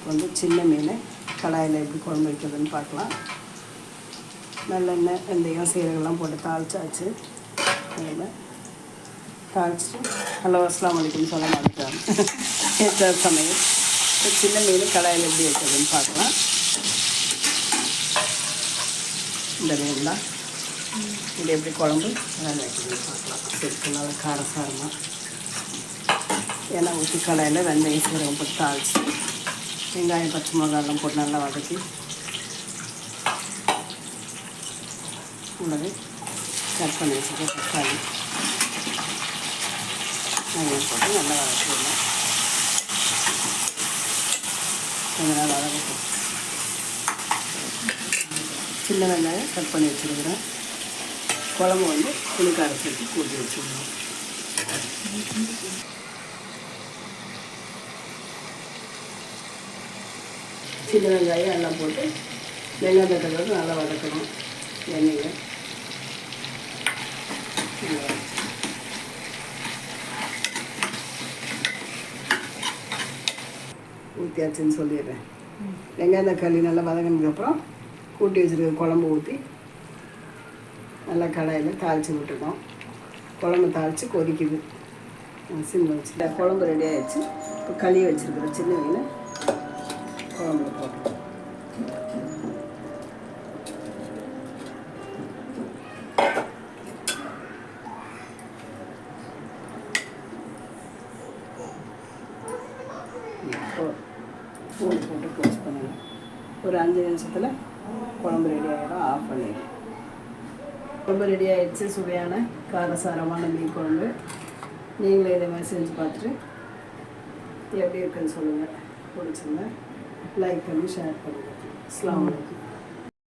வந்து சின்ன மீன் கடாயில் எப்படி குழம்பு வைக்கிறதுன்னு பார்க்கலாம். நல்லெண்ணெய் வெந்தயம் சீரகம்லாம் போட்டு தாளிச்சாச்சு. அதில் தாளிச்சிட்டு ஹலோ அஸ்ஸலாமு அலைக்கும் சொல்ல மாட்டேன் ஏற்ற சமையல். சின்ன மீன் கடாயில் எப்படி வைக்கிறதுன்னு பார்க்கலாம். இந்த மீன் தான் இது எப்படி குழம்பு கடாயில் வைக்கிறதுன்னு பார்க்கலாம். சரி நல்லா காரசாரமாக எண்ணெய் ஊற்றி கடாயில் வெந்தயம் சீரகம் போட்டு தாளிச்சு வெங்காயம் பச்சை மிளகாயெல்லாம் போட்டு நல்லா வதக்கி உள்ளது கட் பண்ணி வச்சுட்டு தக்காளி வெங்காயம் போட்டு நல்லா வதக்கிடலாம். கொஞ்சம் நல்லா வதக்கி சின்ன வெங்காயம் கட் பண்ணி வச்சுருக்கிறேன். குழம்பு வந்து புளிக்கார சேர்த்து கூட்டி வச்சுக்கணும். சின்ன வெங்காயம் எல்லாம் போட்டு வெங்காயம் தட்டுறது நல்லா வதக்கணும். எண்ணெயில் ஊற்றியாச்சுன்னு சொல்லிடுறேன். வெங்காயம் தக்காளி நல்லா வதங்கினதுக்கப்புறம் கூட்டி வச்சுருக்க குழம்பு ஊற்றி நல்லா கடாயில் தாளித்து விட்டுருக்கோம். குழம்பு தாளித்து கொதிக்குது. சிம்மில் வச்சு குழம்பு ரெடி ஆகிடுச்சு. இப்போ களி வச்சுருக்குறோம். சின்ன மீன் குழம்புல போட்டு பூண்டு போட்டு க்ளோஸ் பண்ணணும். ஒரு 5 நிமிஷத்தில் குழம்பு ரெடி ஆகிடும். ஆஃப் பண்ணிடும். குழம்பு ரெடி ஆகிடுச்சு. சுவையான காரசாரமான மீன் குழம்பு. நீங்களே இதே மாதிரி செஞ்சு பார்த்துட்டு எப்படி இருக்குன்னு சொல்லுங்கள். பிடிச்சிருந்தா லைக் பண்ணி ஷேர் பண்ணுங்கள். அஸ்ஸலாமு அலைக்கும்.